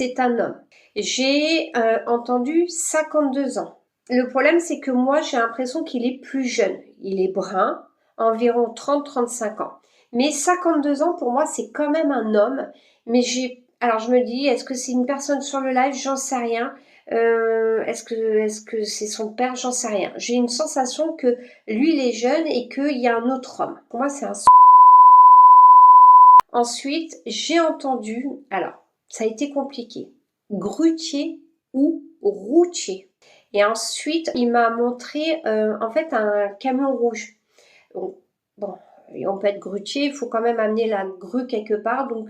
c'est un homme. J'ai entendu 52 ans. Le problème, c'est que moi, j'ai l'impression qu'il est plus jeune. Il est brun, environ 30-35 ans. Mais 52 ans, pour moi, c'est quand même un homme. Mais alors je me dis, est-ce que c'est une personne sur le live? J'en sais rien. Est-ce que c'est son père? J'en sais rien. J'ai une sensation que lui, il est jeune et qu'il y a un autre homme. Pour moi, c'est un... Ensuite, j'ai entendu, alors, ça a été compliqué, grutier ou routier. Et ensuite, il m'a montré, en fait, un camion rouge. Donc, bon, on peut être grutier, il faut quand même amener la grue quelque part, donc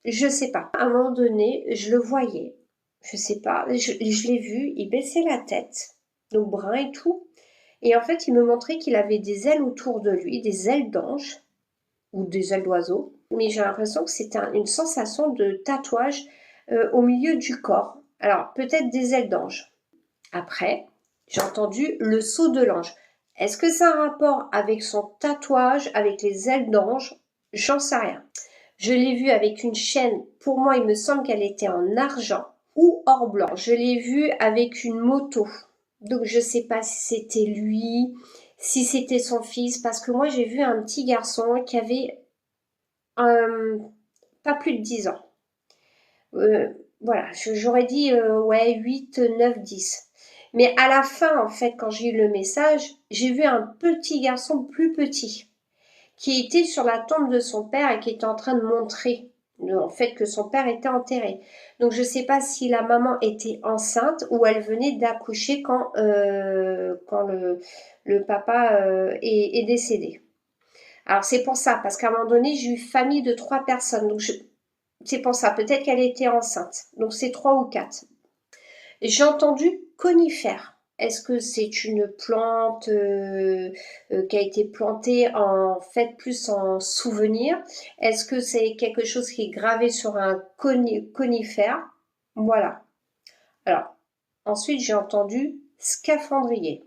je sais pas. À un moment donné, je le voyais, je sais pas, je l'ai vu, il baissait la tête, donc brun et tout. Et en fait, il me montrait qu'il avait des ailes autour de lui, des ailes d'ange ou des ailes d'oiseau. Mais j'ai l'impression que c'était une sensation de tatouage au milieu du corps. Alors, peut-être des ailes d'ange. Après, j'ai entendu le saut de l'ange. Est-ce que c'est un rapport avec son tatouage, avec les ailes d'ange? J'en sais rien. Je l'ai vu avec une chaîne, pour moi il me semble qu'elle était en argent ou or blanc. Je l'ai vu avec une moto. Donc je sais pas si c'était lui, si c'était son fils, parce que moi j'ai vu un petit garçon qui avait pas plus de 10 ans. Voilà, j'aurais dit ouais 8, 9, 10. Mais à la fin, en fait, quand j'ai eu le message, j'ai vu un petit garçon plus petit qui était sur la tombe de son père et qui était en train de montrer en fait que son père était enterré. Donc je ne sais pas si la maman était enceinte ou elle venait d'accoucher quand le papa est décédé. Alors c'est pour ça, parce qu'à un moment donné, j'ai eu famille de 3 personnes. Donc c'est pour ça, peut-être qu'elle était enceinte. Donc c'est 3 ou 4. J'ai entendu conifère. Est-ce que c'est une plante qui a été plantée en fait plus en souvenir? Est-ce que c'est quelque chose qui est gravé sur un conifère? Voilà. Alors, ensuite j'ai entendu scaphandrier.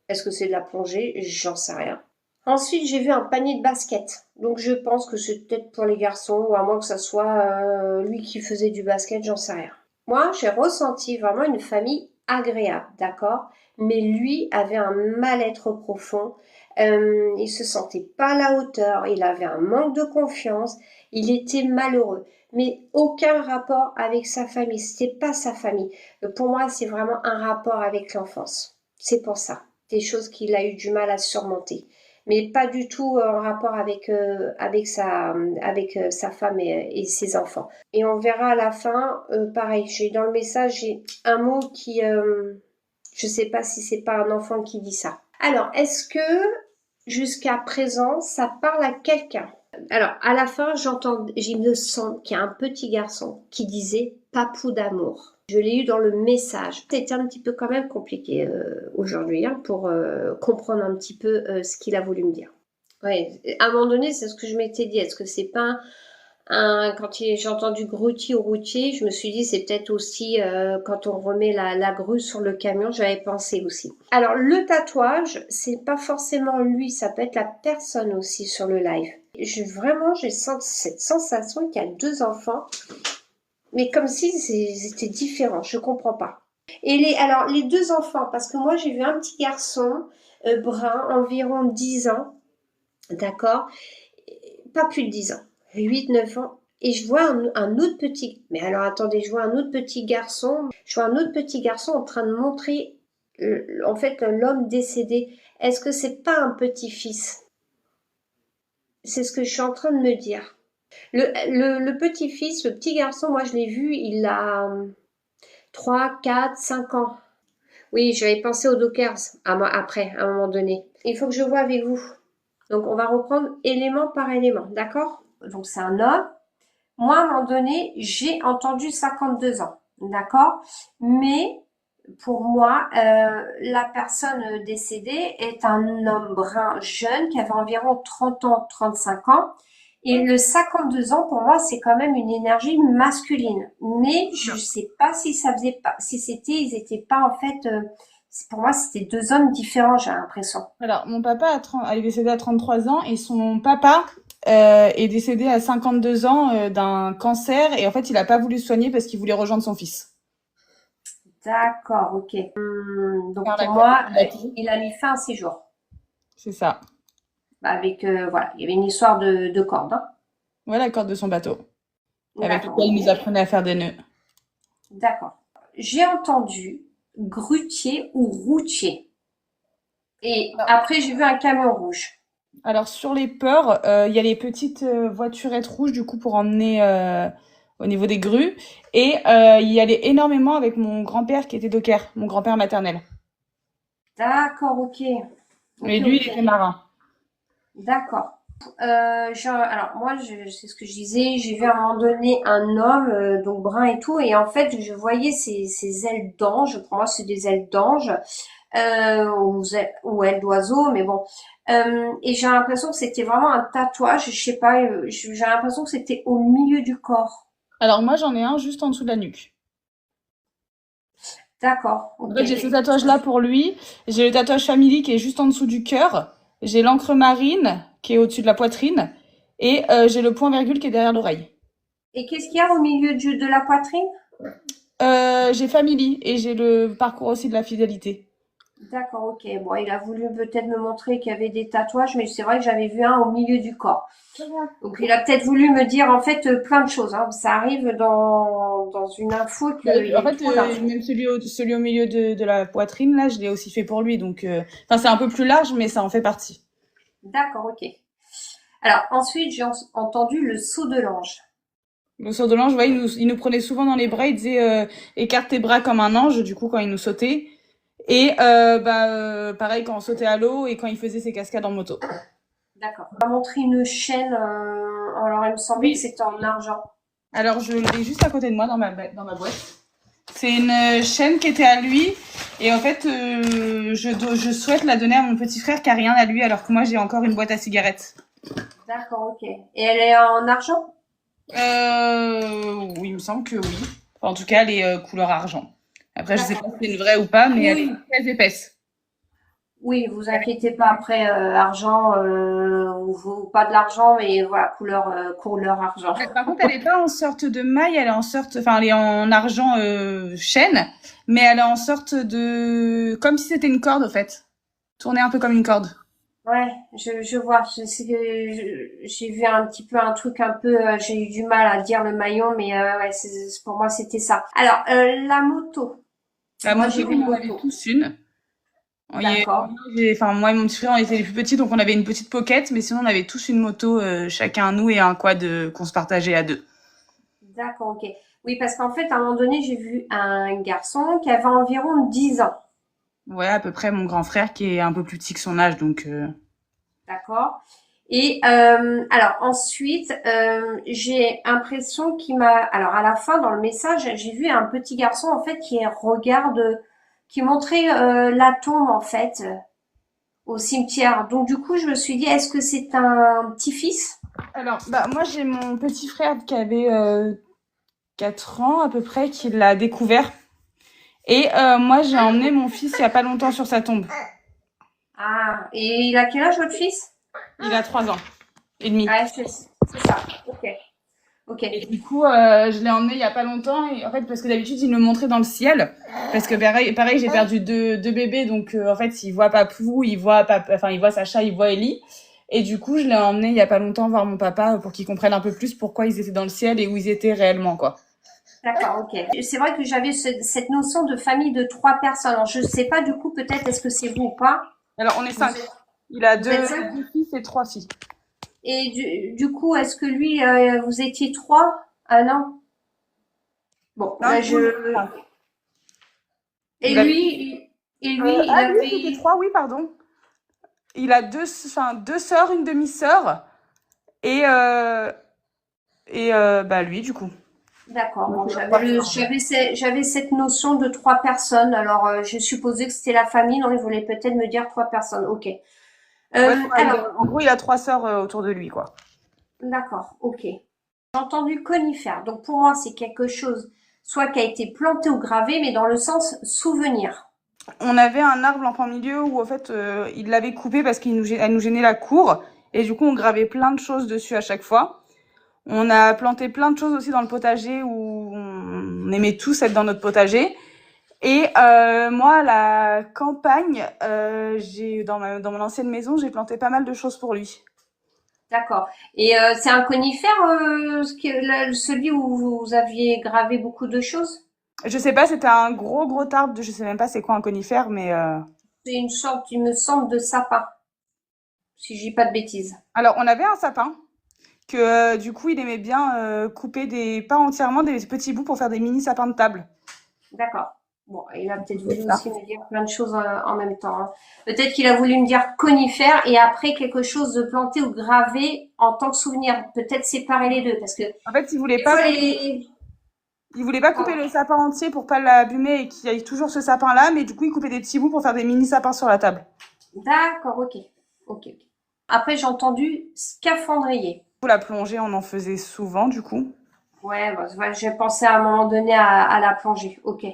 Est-ce que c'est de la plongée? J'en sais rien. Ensuite, j'ai vu un panier de basket. Donc, je pense que c'est peut-être pour les garçons, ou à moins que ça soit lui qui faisait du basket, j'en sais rien. Moi, j'ai ressenti vraiment une famille agréable, d'accord? Mais lui avait un mal-être profond. Il se sentait pas à la hauteur. Il avait un manque de confiance. Il était malheureux. Mais aucun rapport avec sa famille. C'était pas sa famille. Pour moi, c'est vraiment un rapport avec l'enfance. C'est pour ça. Des choses qu'il a eu du mal à surmonter, mais pas du tout en rapport avec sa femme et ses enfants. Et on verra à la fin, pareil, j'ai dans le message j'ai un mot qui, je sais pas si c'est pas un enfant qui dit ça. Alors, est-ce que jusqu'à présent ça parle à quelqu'un? Alors, à la fin, j'ai me sens qu'il y a un petit garçon qui disait papou d'amour. Je l'ai eu dans le message. C'était un petit peu quand même compliqué aujourd'hui pour comprendre un petit peu ce qu'il a voulu me dire. Ouais, à un moment donné, c'est ce que je m'étais dit. Est-ce que c'est pas quand j'ai entendu grutier ou routier, je me suis dit c'est peut-être aussi quand on remet la grue sur le camion, j'avais pensé aussi. Alors le tatouage, c'est pas forcément lui, ça peut être la personne aussi sur le live. Vraiment, j'ai cette sensation qu'il y a 2 enfants, mais comme si c'était différent, je comprends pas. Et alors les 2 enfants, parce que moi j'ai vu un petit garçon brun, environ 10 ans, d'accord, pas plus de 10 ans, 8, 9 ans, et je vois un autre petit, mais alors attendez, je vois un autre petit garçon, en train de montrer en fait l'homme décédé. Est-ce que c'est pas un petit-fils? C'est ce que je suis en train de me dire. Le petit-fils, le petit garçon, moi je l'ai vu, il a 3, 4, 5 ans. Oui, j'avais pensé aux Dockers après, à un moment donné. Il faut que je vois avec vous. Donc, on va reprendre élément par élément, d'accord? Donc, c'est un homme. Moi, à un moment donné, j'ai entendu 52 ans, d'accord? Mais, pour moi, la personne décédée est un homme brun jeune qui avait environ 30 ans, 35 ans. Et le 52 ans, pour moi, c'est quand même une énergie masculine. Mais je sais pas si ça faisait pas, ils étaient pas en fait, pour moi, c'était 2 hommes différents, j'ai l'impression. Alors, mon papa il est décédé à 33 ans et son papa est décédé à 52 ans d'un cancer et en fait, il a pas voulu se soigner parce qu'il voulait rejoindre son fils. D'accord, ok. Donc Faire la pour corde de moi, son bateau. il a mis fin à ses jours. C'est ça. Bah, avec, voilà, il y avait une histoire de corde, hein. Ouais, la corde de son bateau, avec D'accord, lequel il ok. nous apprenait à faire des nœuds. D'accord. J'ai entendu grutier ou routier. Et après, j'ai vu un camion rouge. Alors sur les ports, il y a les petites voiturettes rouges du coup pour emmener au niveau des grues. Et il y allait énormément avec mon grand-père qui était docker, mon grand-père maternel. D'accord, ok. Mais Ok, lui, il ok. était marin. D'accord. Alors moi, c'est ce que je disais, j'ai vu à un moment donné un homme, donc brun et tout, et en fait, je voyais ses ailes d'ange. Pour moi, c'est des ailes d'ange ou ailes d'oiseau, mais bon. Et j'ai l'impression que c'était vraiment un tatouage. Je sais pas, j'ai l'impression que c'était au milieu du corps. Alors moi, j'en ai un juste en dessous de la nuque. D'accord, En ok. fait, j'ai ce tatouage-là pour lui. J'ai le tatouage family qui est juste en dessous du cœur. J'ai l'encre marine qui est au-dessus de la poitrine. Et j'ai le point virgule qui est derrière l'oreille. Et qu'est-ce qu'il y a au milieu de la poitrine? J'ai family et j'ai le parcours aussi de la fidélité. D'accord, ok. Bon, il a voulu peut-être me montrer qu'il y avait des tatouages, mais c'est vrai que j'avais vu un au milieu du corps. Donc il a peut-être voulu me dire en fait plein de choses, hein. Ça arrive dans une info Bah, qu'il y en ait fait, trop d'infos. même celui au milieu de la poitrine, là, je l'ai aussi fait pour lui. Donc, enfin, c'est un peu plus large, mais ça en fait partie. D'accord, ok. Alors ensuite j'ai entendu le saut de l'ange. Le saut de l'ange, ouais, il nous prenait souvent dans les bras, il disait écarte tes bras comme un ange, du coup, quand il nous sautait. Et pareil, quand on sautait à l'eau et quand il faisait ses cascades en moto. D'accord. Il m'a montré une chaîne, alors il me semblait que Oui, c'était en argent. alors je l'ai juste à côté de moi dans ma boîte. C'est une chaîne qui était à lui. Et en fait, je souhaite la donner à mon petit frère qui a rien à lui, alors que moi, j'ai encore une boîte à cigarettes. D'accord, ok. Et elle est en argent? Oui, il me semble que oui. Enfin, en tout cas, elle est couleur argent. Après, je sais pas D'accord. si c'est une vraie ou pas, mais elle est Oui, très épaisse. oui, vous inquiétez pas. Après, argent ou pas de l'argent, mais voilà, couleur argent. Par contre, elle est pas en sorte de maille, elle est en sorte, enfin, elle est en argent chêne, mais elle est en sorte de, comme si c'était une corde, en fait. Tournée un peu comme une corde. Ouais, je vois. J'ai vu un petit peu un truc un peu. J'ai eu du mal à dire le maillon, mais ouais, pour moi c'était ça. Alors la moto. La Moi moto, j'ai vu on une en avait moto. tous une. D'accord, Enfin, moi et mon petit frère, on était les plus petits, donc on avait une petite pocket, mais sinon on avait tous une moto, chacun à nous, et un quad qu'on se partageait à deux. d'accord, ok. Oui, parce qu'en fait à un moment donné j'ai vu un garçon qui avait environ 10 ans. Ouais, à peu près mon grand frère qui est un peu plus petit que son âge, donc D'accord. Et alors ensuite, j'ai l'impression qu'il m'a. Alors à la fin dans le message, j'ai vu un petit garçon en fait qui montrait la tombe en fait au cimetière. Donc du coup, je me suis dit, est-ce que c'est un petit-fils? alors, bah, moi, j'ai mon petit frère qui avait 4 ans à peu près, qui l'a découvert. Et moi, j'ai emmené mon fils il y a pas longtemps sur sa tombe. Ah, et il a quel âge votre fils? Il a 3 ans et demi. Ouais, c'est ça. Ok, ok. Et du coup, je l'ai emmené il y a pas longtemps. Et en fait, parce que d'habitude, il me montrait dans le ciel. Parce que pareil, j'ai perdu deux bébés. Donc, en fait, il voit Papou, enfin, il voit Sacha, il voit Ellie. Et du coup, je l'ai emmené il y a pas longtemps voir mon papa pour qu'il comprenne un peu plus pourquoi ils étaient dans le ciel et où ils étaient réellement, quoi. D'accord, ok. C'est vrai que j'avais cette notion de famille de 3 personnes. Alors, je sais pas du coup, peut-être est-ce que c'est vous ou pas? Alors, on est Vous 5. êtes, Il a vous êtes cinq? deux fils et 3 filles. Et du coup, est-ce que lui, vous étiez 3? Ah non? Bon, là, Cinq, oui, on est 5. et Il a... lui, il oui, c'était avait. 3, oui, pardon. Il a deux sœurs, une demi-sœur. Et, bah, lui, du coup. D'accord. Donc, Bon, il a 3 sœurs. j'avais cette notion de 3 personnes. Alors, j'ai supposé que c'était la famille. Non, il voulait peut-être me dire 3 personnes. Ok. Ouais, Alors, en gros, il a 3 sœurs autour de lui, quoi. d'accord. Ok. J'ai entendu conifère. Donc, pour moi, c'est quelque chose soit qui a été planté ou gravé, mais dans le sens souvenir. On avait un arbre en plein milieu où, en fait, il l'avait coupé parce elle nous gênait la cour. Et du coup, on gravait plein de choses dessus à chaque fois. On a planté plein de choses aussi dans le potager où on aimait tous être dans notre potager. Et moi, à la campagne, j'ai dans mon ancienne maison, j'ai planté pas mal de choses pour lui. D'accord. Et c'est un conifère, celui où vous aviez gravé beaucoup de choses? Je sais pas, c'était un gros arbre, je sais même pas c'est quoi un conifère, mais C'est une sorte, il me semble, de sapin, si je dis pas de bêtises. alors on avait un sapin que du coup il aimait bien couper des pas entièrement des petits bouts pour faire des mini sapins de table. D'accord. Bon, il a peut-être C'est voulu ça. aussi me dire plein de choses en même temps, hein. Peut-être qu'il a voulu me dire conifère et après quelque chose de planté ou gravé en tant que souvenir. Peut-être séparer les deux parce que En fait, des fois les... il voulait pas couper Pardon. le sapin entier pour pas l'abîmer et qu'il y ait toujours ce sapin là, mais du coup il coupait des petits bouts pour faire des mini sapins sur la table. D'accord, ok. Ok, ok. Après, j'ai entendu scaphandrier. Pour la plongée, on en faisait souvent du coup. Ouais, bah, ouais, j'ai pensé à un moment donné à la plongée. Ok.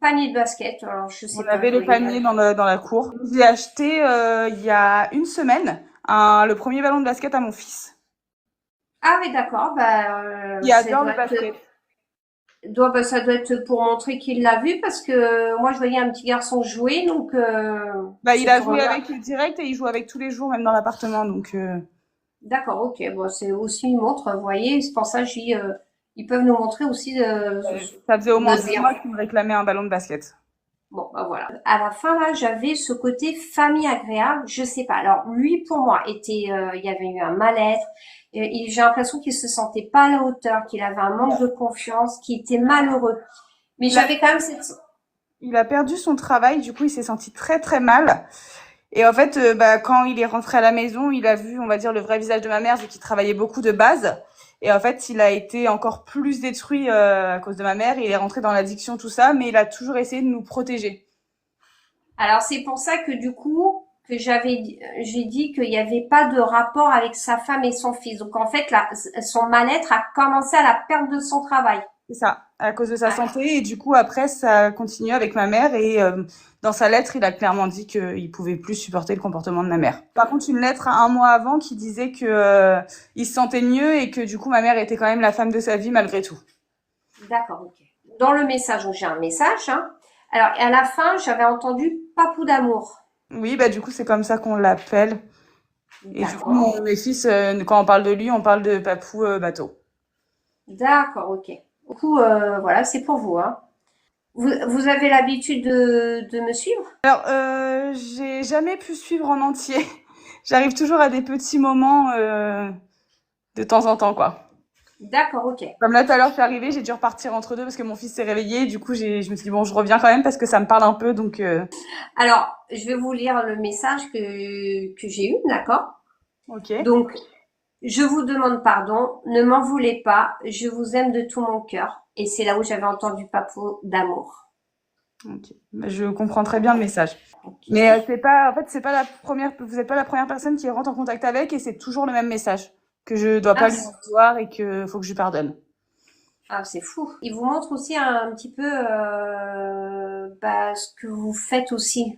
Panier de basket. Alors, je On sais pas. avait les paniers dans la cour. J'ai acheté il y a une semaine le premier ballon de basket à mon fils. Ah oui, d'accord. Bah, Il adore le basket. bah, ça doit être pour montrer qu'il l'a vu parce que moi, je voyais un petit garçon jouer, donc Bah, il c'est a pour joué regarder. avec direct et il joue avec tous les jours, même dans l'appartement. Donc, D'accord, ok. Bon, c'est aussi une montre, vous voyez. C'est pour ça que ils peuvent nous montrer aussi ça faisait au moins notre 2 mois bien. qu'il me réclamait un ballon de basket. Bon, bah voilà. À la fin, là, j'avais ce côté famille agréable. Je sais pas. Alors, lui, pour moi, il y avait eu un mal-être. J'ai l'impression qu'il se sentait pas à la hauteur, qu'il avait un manque de confiance, qu'il était malheureux. Mais Il a, j'avais quand même cette... il a perdu son travail, du coup, il s'est senti très mal. Et en fait, bah, quand il est rentré à la maison, il a vu, on va dire, le vrai visage de ma mère, vu qu'il travaillait beaucoup de base. Et en fait, il a été encore plus détruit à cause de ma mère. Il est rentré dans l'addiction, tout ça, mais il a toujours essayé de nous protéger. Alors, c'est pour ça que du coup, j'ai dit qu'il n'y avait pas de rapport avec sa femme et son fils. Donc, en fait, là, son mal-être a commencé à la perte de son travail. C'est ça, à cause de sa santé. Et du coup, après, ça a continué avec ma mère. Et dans sa lettre, il a clairement dit qu'il pouvait plus supporter le comportement de ma mère. Par contre, une lettre un mois avant qui disait que il se sentait mieux et que du coup, ma mère était quand même la femme de sa vie malgré tout. D'accord, ok. Dans le message, donc j'ai un message, hein. Alors, à la fin, j'avais entendu Papou d'amour. Oui, bah du coup, c'est comme ça qu'on l'appelle. Et du coup, D'accord. mes fils, quand on parle de lui, on parle de Papou Bateau. D'accord, ok. Du coup, voilà, c'est pour vous, hein. Vous avez l'habitude de me suivre? Alors, j'ai jamais pu suivre en entier. J'arrive toujours à des petits moments de temps en temps, quoi. D'accord, ok. Comme là, tout à l'heure, je suis arrivée, j'ai dû repartir entre deux parce que mon fils s'est réveillé. Du coup, je me suis dit, bon, je reviens quand même parce que ça me parle un peu. Donc, Alors, je vais vous lire le message que j'ai eu, d'accord? ok. Donc, je vous demande pardon, ne m'en voulez pas, je vous aime de tout mon cœur. Et c'est là où j'avais entendu Papou d'amour. Ok. Bah, je comprends très bien le message. Ok. Mais en fait, c'est pas la première, vous n'êtes pas la première personne qui rentre en contact avec et c'est toujours le même message que je dois pas Ah, lui en vouloir et que faut que je lui pardonne. ah, c'est fou. Il vous montre aussi un petit peu bah, ce que vous faites aussi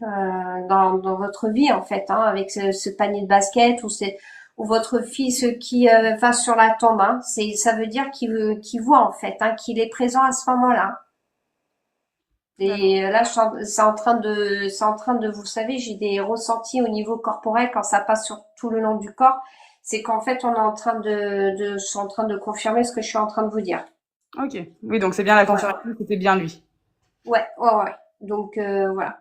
dans votre vie en fait, hein, avec ce panier de basket ou votre fils qui va sur la tombe. Hein. Ça veut dire qu'il voit en fait, hein, qu'il est présent à ce moment-là. D'accord. Et là, c'est en train de, vous savez, j'ai des ressentis au niveau corporel quand ça passe sur tout le long du corps. C'est qu'en fait, on est en train je suis en train de confirmer ce que je suis en train de vous dire. Ok. Oui, donc c'est bien la Voilà. confirmation que c'était bien lui. Ouais, ouais, ouais. Donc voilà.